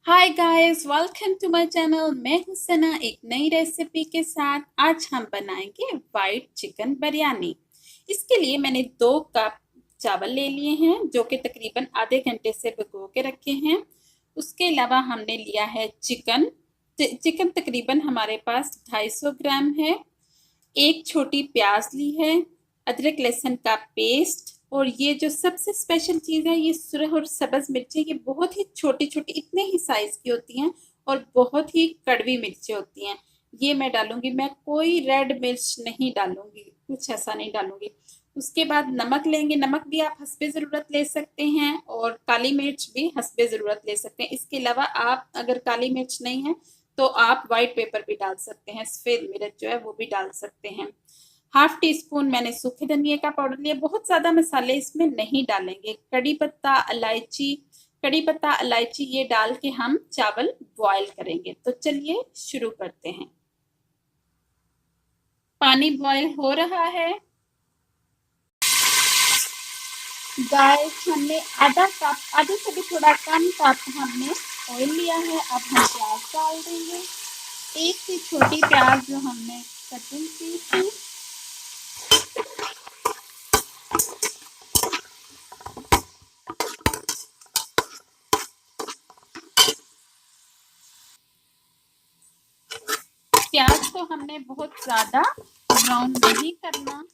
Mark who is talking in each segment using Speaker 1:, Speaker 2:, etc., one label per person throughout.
Speaker 1: Hi guys, welcome to my channel. मैं हूं सना एक नई रेसिपी के साथ। आज हम बनाएंगे वाइट चिकन बिरयानी। इसके लिए मैंने 2 कप चावल ले लिए हैं जो कि तकरीबन आधे घंटे से भिगो के रखे हैं। उसके अलावा हमने लिया है चिकन तकरीबन हमारे पास 250 ग्राम है। एक छोटी प्याज ली है, अदरक लहसुन का पेस्ट, और ये जो सबसे स्पेशल चीज़ है ये सुरख और सब्ज मिर्ची। ये बहुत ही छोटी छोटी इतने ही साइज की होती हैं और बहुत ही कड़वी मिर्ची होती हैं। ये मैं डालूंगी, मैं कोई रेड मिर्च नहीं डालूंगी, कुछ ऐसा नहीं डालूंगी। उसके बाद नमक लेंगे, नमक भी आप हस्बे ज़रूरत ले सकते हैं और काली मिर्च भी हस्बे ज़रूरत ले सकते हैं। इसके अलावा आप अगर काली मिर्च नहीं है तो आप वाइट पेपर भी डाल सकते हैं, सफ़ेद मिर्च जो है वो भी डाल सकते हैं। हाफ टी स्पून मैंने सूखे धनिए का पाउडर लिया। बहुत ज़्यादा मसाले इसमें नहीं डालेंगे। कड़ी पत्ता इलायची ये डाल के हम चावल बॉयल करेंगे। तो चलिए शुरू करते हैं। पानी बॉयल हो रहा है। गाइस, हमने आधे से भी थोड़ा कम कप हमने ऑयल लिया है। अब हम प्याज डाल देंगे। एक सी छोटी प्याज जो हमने कटिंग की थी। प्याज को हमने बहुत ज्यादा ब्राउन नहीं करना।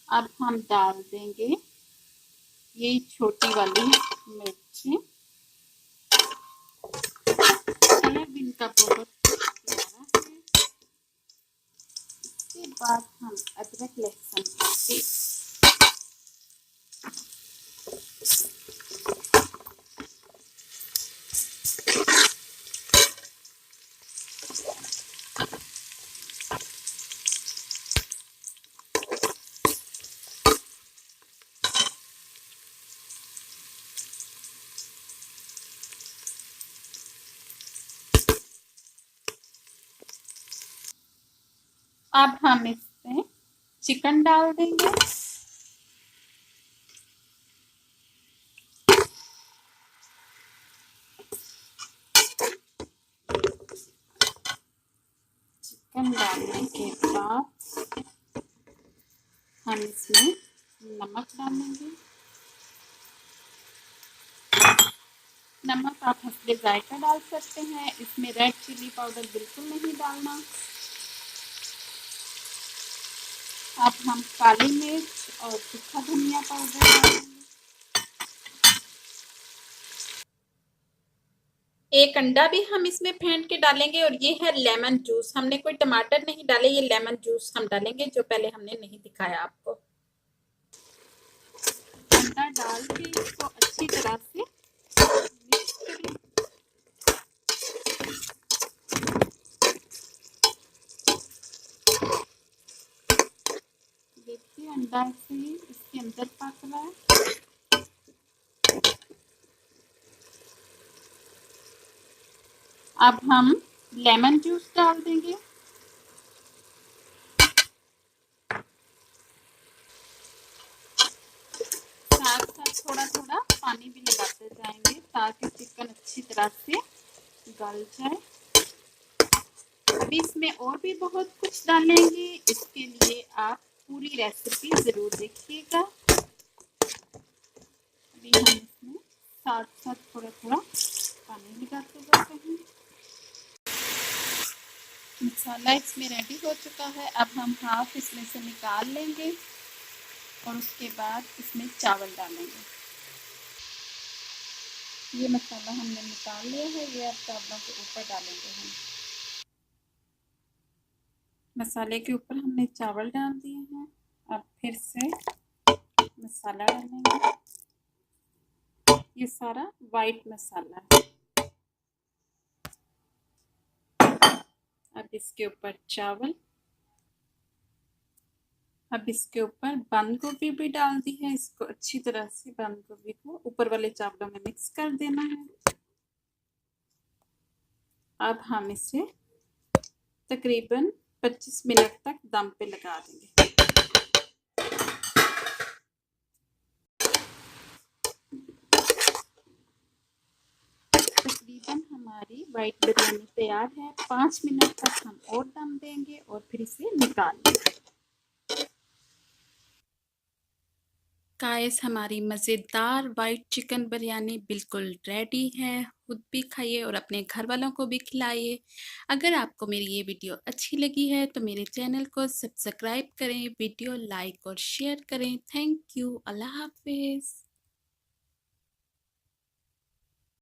Speaker 1: अब हम डाल देंगे ये छोटी वाली मिर्ची। कलर भी इनका बहुत प्यारा है। इसके बाद हम अदरक लहसुन का पेस्ट। अब हम इसमें चिकन डाल देंगे। चिकन डालने के बाद हम इसमें नमक डालेंगे। नमक आप हस्बे जायका डाल सकते हैं। इसमें रेड चिली पाउडर बिल्कुल नहीं डालना। अब हम काली मिर्च और सूखा धनिया पाउडर डालेंगे। एक अंडा भी हम इसमें फेंट के डालेंगे और ये है लेमन जूस। हमने कोई टमाटर नहीं डाले, ये लेमन जूस हम डालेंगे जो पहले हमने नहीं दिखाया आपको। अंडा डाल के इसको अच्छी तरह से मिक्स करें। देखिए अंडा से इसके अंदर पक रहा है। अब हम लेमन जूस डाल देंगे। साथ साथ थोड़ा थोड़ा पानी भी लगाते जाएंगे ताकि चिकन अच्छी तरह से गल जाए। अभी इसमें और भी बहुत कुछ डालेंगे, इसके लिए आप पूरी रेसिपी ज़रूर देखिएगा। अभी हम इसमें साथ साथ थोड़ा थोड़ा पानी लगाते जाते हैं। मसाला इसमें रेडी हो चुका है। अब हम हाफ इसमें से निकाल लेंगे और उसके बाद इसमें चावल डालेंगे। ये मसाला हमने निकाल लिया है, ये अब चावलों के ऊपर डालेंगे हम। मसाले के ऊपर हमने चावल डाल दिए हैं। अब फिर से मसाला डालेंगे। ये सारा वाइट मसाला है। अब इसके ऊपर चावल। अब इसके ऊपर बंद गोभी भी डाल दी है। इसको अच्छी तरह से बंद गोभी को ऊपर वाले चावलों में मिक्स कर देना है। अब हम इसे तकरीबन 25 मिनट तक दम पे लगा देंगे। हमारी वाइट बिरयानी तैयार है। 5 मिनट तक हम और दम देंगे और फिर इसे निकाल लेंगे। गाइस, हमारी मज़ेदार वाइट चिकन बिरयानी बिल्कुल रेडी है। खुद भी खाइए और अपने घर वालों को भी खिलाइए। अगर आपको मेरी ये वीडियो अच्छी लगी है तो मेरे चैनल को सब्सक्राइब करें, वीडियो लाइक और शेयर करें। Thank you. अल्लाह हाफिज़।